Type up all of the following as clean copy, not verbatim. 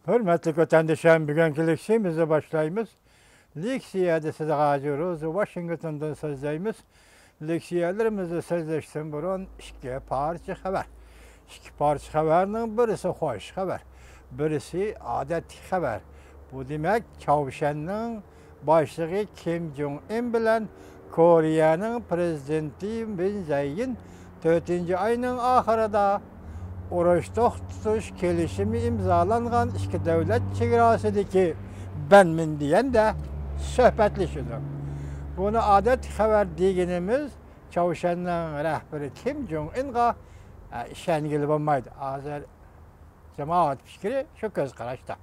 Hürmetli vatandaşlarım, bugünkü leksiyemize başlayımız. Leksiyada size ağacıyoruz. Washington'dan sözleyimiz. Leksiyalarımızı sözleşsin burun iki parça haber. İki parça haberinin birisi hoş haber. Birisi adet haber. Bu demek Çavuşan'ın başlığı Kim Jong-un bilen Kore'nin prezidenti Moon Jae-in 4. ayının ahırında uğraştık tutuş kelişimi imzalanğan iki devlet çevrasındaki benmin diyen de söhbetleşiyor. Bunu adet haber degenimiz Çavuşan'ın rehberi Kim Jong-un'a şengil olmaydı. Azər cemaat fikri şu göz karıştı.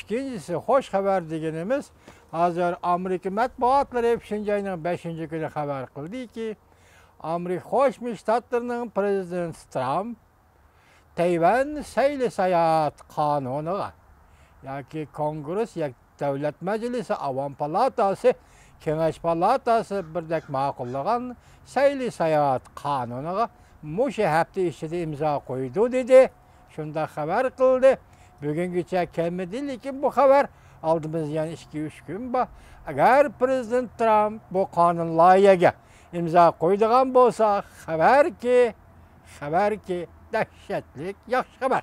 İkincisi hoş haber degenimiz hazır Amerika matbuatları 5. ayının 5. günü haber kıldı ki Amerika Hoşmuş Ştatlarının prezidenti Trump Tayvan seyli seyahat kanunu ki Kongres ya Devlet Meclisi Avam Palatası Kengeş Palatası birdek makullagan seyli seyahat kanunu muşu hafta içinde imza koydu dedi. Şunda haber kıldı. Bugün geçe kelmedi ki bu haber aldığımız yani 2-3 gün bu. Eğer Prezident Trump bu kanun layığa imza koyduğun bolsa haber ki dehşetlik yaxşı haber.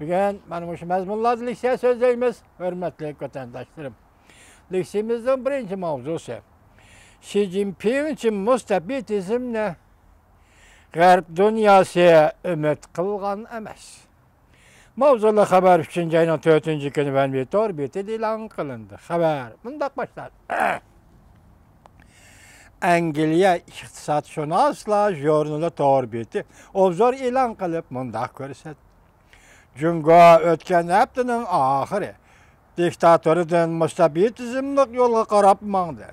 Bugün benim şu mezmunlar liksiye sözleyimiz, hürmetli vatandaşlarım. Liksiyemizden birinci mavzusu. Xi Jinping için müstebitizmle Garp dünyası ümit kılgan emas. Mavzulu haber 3. ayının 4. günü ben bir orbiti ilan kılındı. Haber bundak başlar. Angliya iktisatşünasla jurnali orbiti obzor ilan kılıp mundak görset. Jungo ötken haftanın ahırı diktatörüden müstebitizmlik yolga qarap mаңdı.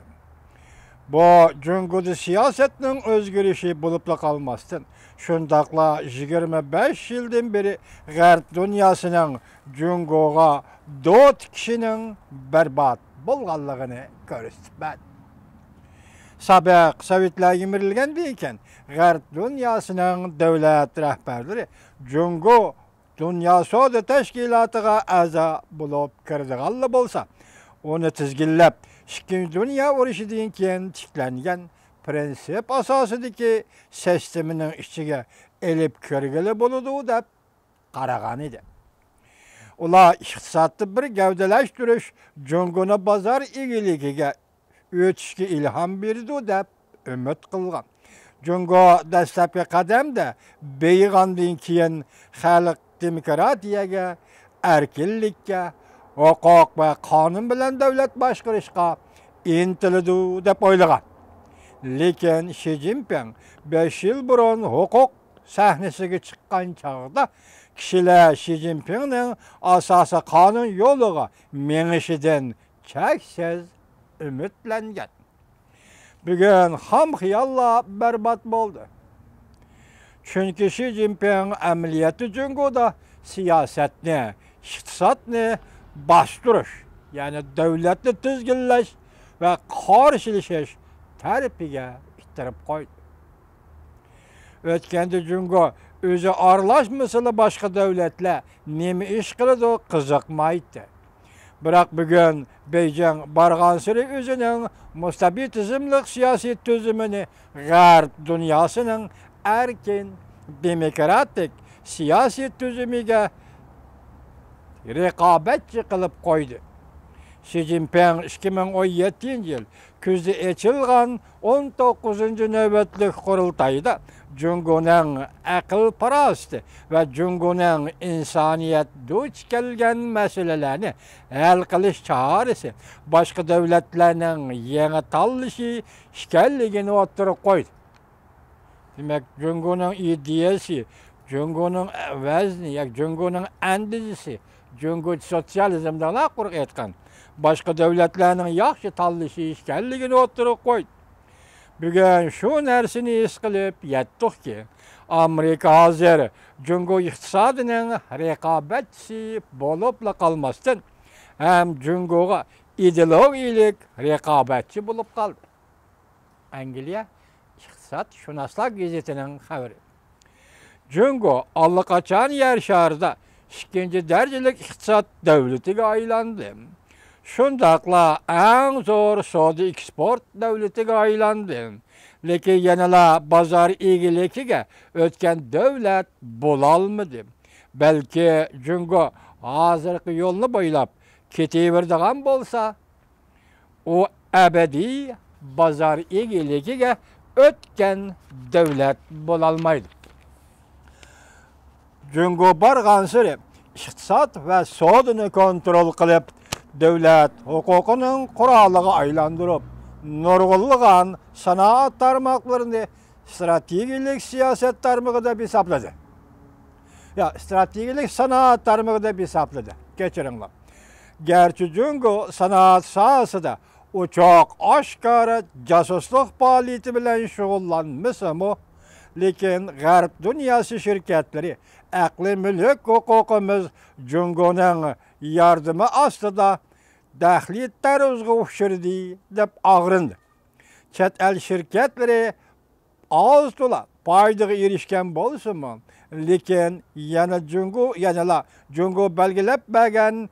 Bu Jungo'da siyasetinin özgürüşü bulupla kalmasın. Şundakla 25 yıldan beri Garp dünyasının Jungo'ga 4 kişinin berbat bolğanlığını görüstübən. Sabaq Sovetler yemirilgen deyken Garp dünyasının devlet rehberleri Jungo Dünya Soda Teşkilatı'na aza bulup kirdiğallı bolsa, onu tizgillep, İkinci Dünya Uruşu deyinken tiklengen prensip asasıdaki sisteminin içine elip kirgili buluduğu da qaragan idi. Ula iqtisatlı bir gavdeleştiriş Jungo'na bazar igiligiga ötüşki ilham berdi da ümit kılgan. Jungo dastlabki qadamda beyigandan keyin xalq demokratiyaga, erkinlikka, huquq va qonun bilan davlat boshqarishga intiladi deb o'ylagan. Lekin Xi Jinping 5 yil burun huquq sahnasiga chiqqan chog'da kishilar Xi Jinpingning asosiy qonun yo'liga menishidan cheksiz umidlangan. Bugun ham xiyollar berbat bo'ldi. Çünkü Xi Jinping ameliyatı Jungo'da siyasetni, iqtisodni bastırış, yani devletni tizginlash ve qarshilashish tarafiga ittirib qo'ydi. O'tganda Jungo o'zi aralashmasa boshqa davlatlar nima ish qiladi qiziqmaydi. Biroq bugun Beijing barg'ansiri o'zining mustabitizmlik siyosiy tuzumini G'arb dunyosining erkin, demokratik siyasi tüzümüge rekabetçi kılıp koydu. Xi Jinping 2017 yıl küzde açılgan 19. nöbetlik kurultayda Jungo'nun akıl parastı ve Jungo'nun insaniyet duç kelgen meselelerini hal kılış çağrısı başka devletlerinin yeni tallışı şikelligini oturup koydu. Demek Jungo'nun ideyası, Jungo'nun vezni, Jungo'nun endişesi, Jungo sosyalizmden akırık etken, başka devletlerinin yaxşı tallışı işgalligini oturup koydu. Bugün şu nersini is kılıp yettik ki, Amerika hazır Jungo iktisadının rekabetçisi bolupla kalmasın, hem Jungo'ga ideologiyalik rekabetçi bulup kaldı. Angliya İqtisat Şunaslar gazetinin haberi. Jungo allaqachon yer sharida ikinci derecelik iqtisat devletiga aylandı. Şundaqla en zor soda eksport devletiga aylandı. Lekin yanala bazar egiligiga o'tgan devlet bo'lalmadi. Belki Jungo hozirgi yo'lni bo'ylab ketaveradigan bo'lsa, u abadiy bazar egiligiga o'tgan devlet bo'lolmaydi. Jungo bargansiri iqtisat va sodani kontrol qilib, devlet huquqining quroliga aylantirib, nurg'unlagan sanoat tarmoqlarini strategik siyoset tarmog'ida hisobladi. Ya strategik sanoat tarmog'ida hisobladi. Kechiringlar. Gerçi Jungo sanoat sohasida uchoq oshkora jasuslik faoliyati bilan shug'ullanmasa-mu, lekin g'arb dunyosi shirkatlari aqli mulk huquqimiz Jungoning yordami ostida daxli taruzga ushirdi deb og'rindi. Chet el shirkatlari oz to'la foydaga erishgan bo'lsa-mu, lekin Jungo belgilab bergan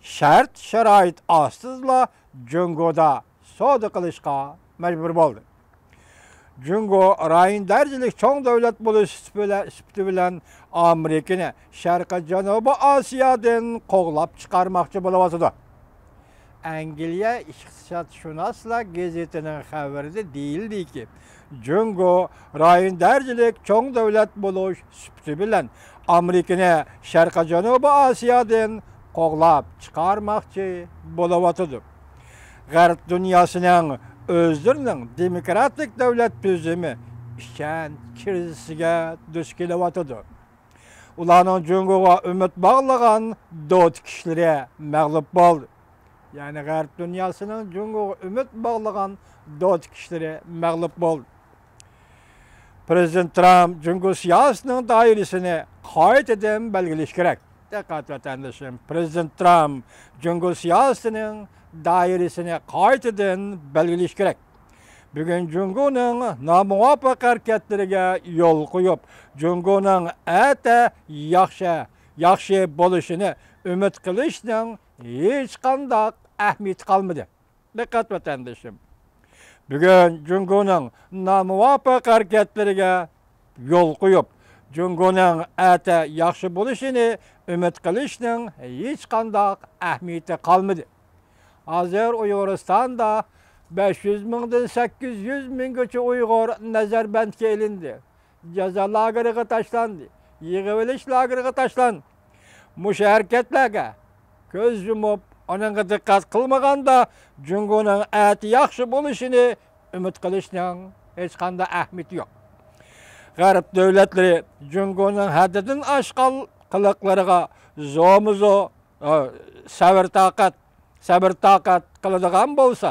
shart sharoit ostida Jungoda savdo qilishga majbur bo'ldi. Jungo rayon darajalik cho'ng davlat bo'lish sifati bilan Amerikani Sharqi Janubiy Osiyodan qo'g'lab chiqarmoqchi bo'lyapti. Angliya iqtisodshunoslar gazetining xabarida deyildiki, Jungo rayon darajalik cho'ng davlat bo'lish sifati bilan Amerikani Sharqi Janubiy Osiyodan qo'g'lab chiqarmoqchi bo'lyapti. G'arb dunyosining o'zlarining demokratik davlat tuzumi ishchan krizisiga duch kelyapti. Ularning Jungoga umid bog'lagan do'st kishilari mag'lub bo'ldi. Ya'ni g'arb dunyosining Jungoga umid bog'lagan do'st kishilari mag'lub bo'ldi. Prezident Trump Jungo siyosatining doirasini qaytadan belgilash kerak. Diqqat vatandoshim, Prezident Trump Jungo siyosatining doirasini qaytadan belgilash kerak. Bugun Jungoning nomuvofiq harakatlariga yo'l qo'yib, Jungoning ata yaxshi bo'lishini umid qilishning hech qanday ahamiyati qolmadi. Diqqat vatandoshim. Bugun Jungoning nomuvofiq harakatlariga yo'l qo'yib, Jungoning ata yaxshi bo'lishini umid qilishning hech qanday ahamiyati qolmadi. Hozir Uyg'uristonda 500 mingdan 800 minggacha Uyg'ur nazarbandga ilindi. Jazo lageriga tashlandi. Yig'ib olish lageriga tashlandi. Mush harakatlarga ko'z yumib, onunga diqqat qilmaganda Jungoning ati yaxshi bo'lishini umid qilishning hech qanday ahamiyati yo'q. G'arb davlatlari Jungoning haddidan oshgan qiliqlariga zo'mizo sabr taqat qiladigan bo'lsa,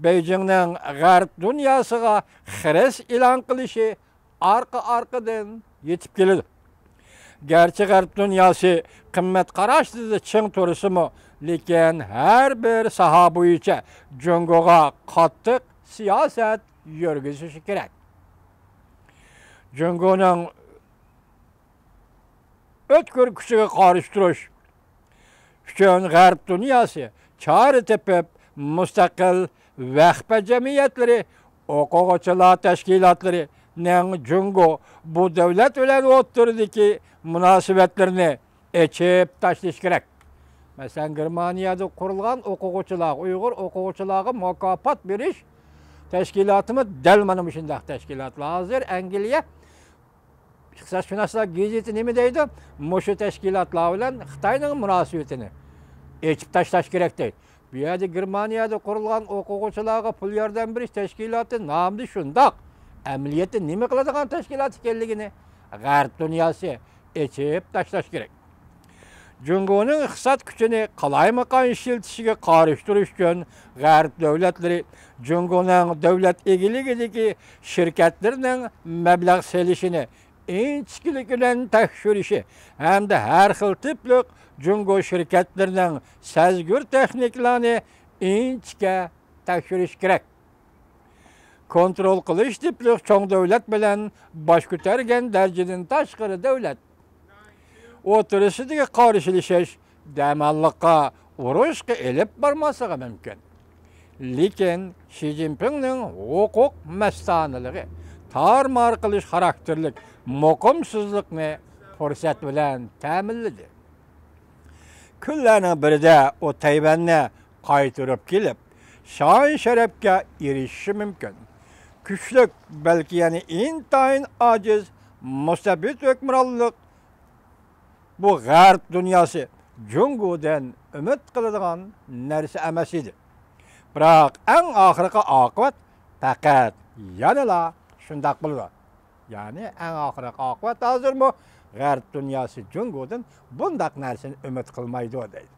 Beijingning g'arb dunyosiga xiris e'lon qilishi arqa-arqadan yetib keladi. Gerçi g'arb dunyosi qimmat qarashida ching turisi-mu, lekin har bir soha bo'yicha Jungoga qattiq siyosat yurgizishi kerak. Jungoning o'tkir kuchiga qarshi turish uchun g'arb dunyosi chora tepib mustaqil vahba jamiyatlari, o'quvchilar tashkilotlari Jungo bu davlat bilan o'tirdiki munosabatlarni echib tashlash kerak. Masalan, Germaniyada qurilgan o'quvchilar, Uyg'ur o'quvchilarga mukofot berish tashkilotimi dal mana shunday tashkilotlar. Hozir Angliya iqtisodshunoslar gazeti nima deydi? Mushu tashkilotlar bilan Xitoyning munosabatini echib tashlash kerak deydi. Bu yerda Germaniyada qurilgan o'quvchilarga pul yordam berish tashkiloti nomi shundoq. Amaliyotda nima qiladigan tashkilot ekanligini g'arb dunyosi echib tashlash kerak. Jungoning iqtisod kuchini qalaymaqon ishiltishiga qarshi turish uchun g'arb davlatlari Jungoning davlat egiligidagi shirkatlarning mablag' selishini inchkilik bilan tekshirishi hamda har xil tipli Jungo shirkatlarining sazgur texniklarini inchga tekshirish kerak. Kontrol qilish tipli cho'ng davlat bilan bosh ko'targan darajadan tashqari davlat. o'tirishiga qarshilashish damalliqqa urushga elib bormasligi mumkin. Lekin Xi Jinpingning huquq mastaniligi, tarmar qilish xarakterlik muqimsizlikni fursat bilan ta'minladi. Kunlarning birida o Tayvanni qaytirib kelib, shon sharafga erishishi mumkin. Kuchlik, balki yani intayin aciz, mustabid hukmronlik bu g'arb dunyosi Jungodan umid qiladigan narsa emas edi. Biroq eng oxirgi oqibat faqat yanala shundoq bo'ldi. Ya'ni eng oxirgi oqibat hozirmi g'arb dunyosi Jungodan bundaq narsani umid qilmaydi deydi.